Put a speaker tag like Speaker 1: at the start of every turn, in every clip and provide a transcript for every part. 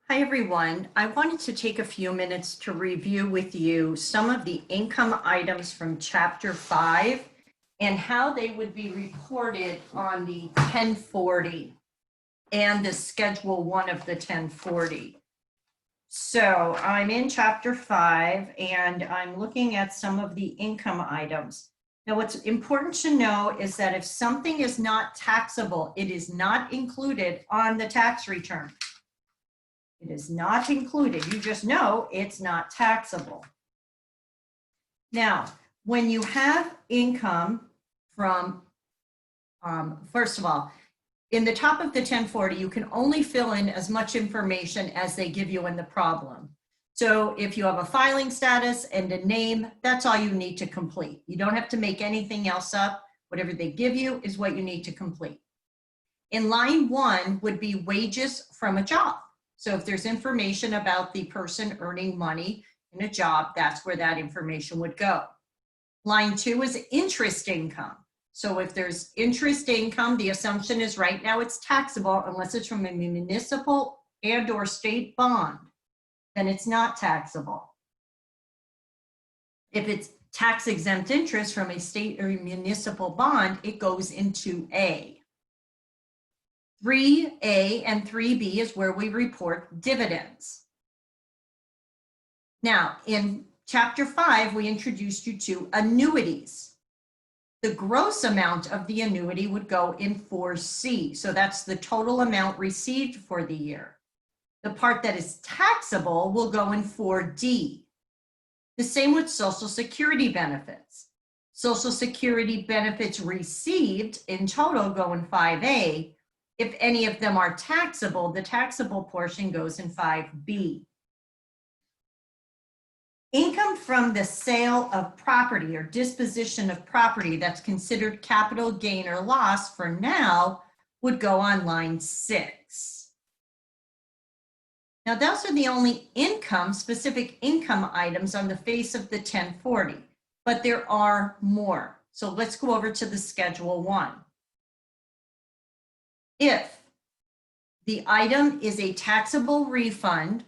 Speaker 1: Hi, everyone. I wanted to take a few minutes to review with you some of the income items from Chapter 5 and how they would be reported on the 1040 and the Schedule 1 of the 1040. So I'm in Chapter 5 and I'm looking at some of the income items. Now, what's important to know is that if something is not taxable, it is not included on the tax return. It is not included. You just know it's not taxable. Now, when you have income from, first of all, in the top of the 1040, you can only fill in as much information as they give you in the problem. So if you have a filing status and a name, that's all you need to complete. You don't have to make anything else up. Whatever they give you is what you need to complete. In line 1 would be wages from a job. So if there's information about the person earning money in a job, that's where that information would go. Line 2 is interest income. So if there's interest income, the assumption is right now it's taxable unless it's from a municipal and or state bond, then it's not taxable. If it's tax exempt interest from a state or municipal bond, it goes into A. 3A and 3B is where we report dividends. Now, in Chapter 5, we introduced you to annuities. The gross amount of the annuity would go in 4C. So that's the total amount received for the year. The part that is taxable will go in 4D. The same with Social Security benefits. Social Security benefits received in total go in 5A. If any of them are taxable, the taxable portion goes in 5B. Income from the sale of property or disposition of property that's considered capital gain or loss for now would go on line 6. Now, those are the only specific income items on the face of the 1040, but there are more. So let's go over to the Schedule 1. If the item is a taxable refund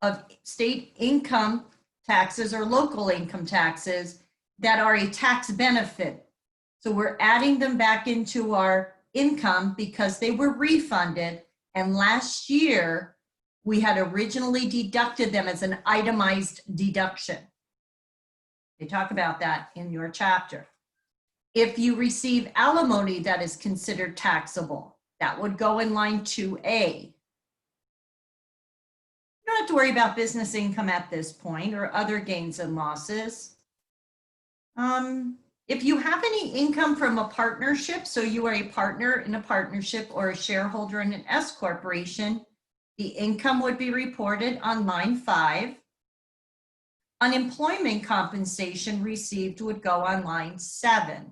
Speaker 1: of state income taxes or local income taxes that are a tax benefit, so we're adding them back into our income because they were refunded, and last year we had originally deducted them as an itemized deduction. They talk about that in your chapter. If you receive alimony that is considered taxable, that would go in line 2A. You don't have to worry about business income at this point or other gains and losses. If you have any income from a partnership, so you are a partner in a partnership or a shareholder in an S corporation, the income would be reported on line 5. Unemployment compensation received would go on line 7.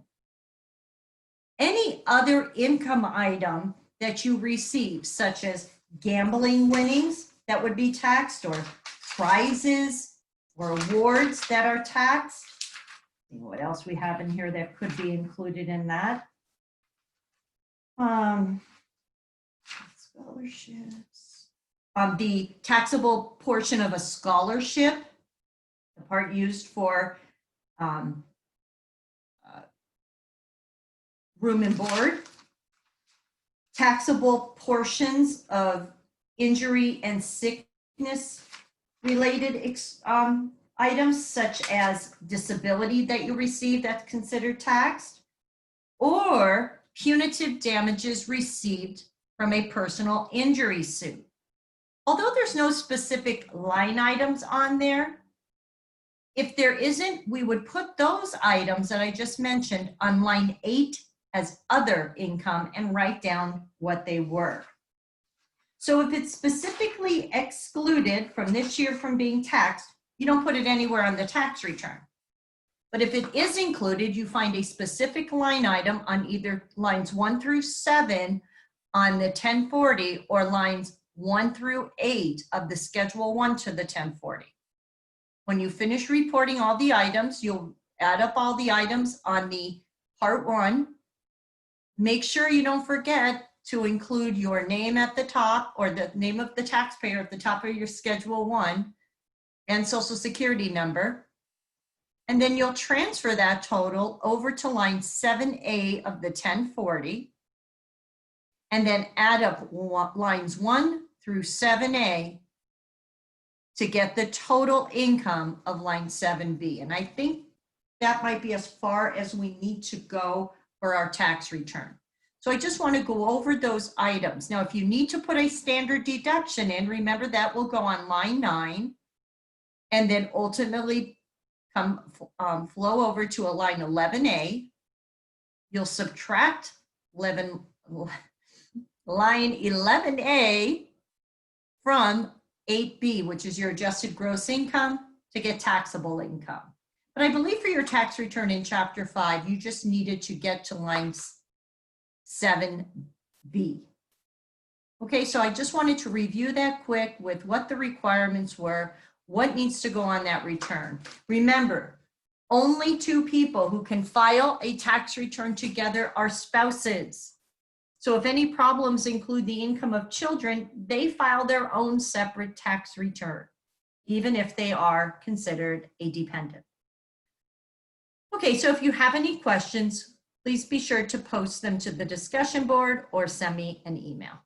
Speaker 1: Any other income item that you receive, such as gambling winnings that would be taxed, or prizes or awards that are taxed. What else we have in here that could be included in that? Scholarships. The taxable portion of a scholarship, the part used for room and board. Taxable portions of injury and sickness related items, such as disability that you receive that's considered taxed, or punitive damages received from a personal injury suit. Although there's no specific line items on there, if there isn't, we would put those items that I just mentioned on line 8 as other income and write down what they were. So if it's specifically excluded from this year from being taxed, you don't put it anywhere on the tax return. But if it is included, you find a specific line item on either lines 1 through 7 on the 1040 or lines 1 through 8 of the Schedule 1 to the 1040. When you finish reporting all the items, you'll add up all the items on the Part 1. Make sure you don't forget to include your name at the top, or the name of the taxpayer at the top of your Schedule 1 and Social Security number. And then you'll transfer that total over to line 7A of the 1040, and then add up lines 1 through 7A to get the total income of line 7B. And I think that might be as far as we need to go for our tax return. So I just want to go over those items. Now, if you need to put a standard deduction in, remember that will go on line 9 and then ultimately flow over to a line 11A. You'll subtract line 11A from 8B, which is your adjusted gross income, to get taxable income. But I believe for your tax return in Chapter 5, you just needed to get to line 7B. Okay, so I just wanted to review that quick with what the requirements were, what needs to go on that return. Remember, only 2 people who can file a tax return together are spouses. So if any problems include the income of children, they file their own separate tax return, even if they are considered a dependent. Okay, so if you have any questions, please be sure to post them to the discussion board or send me an email.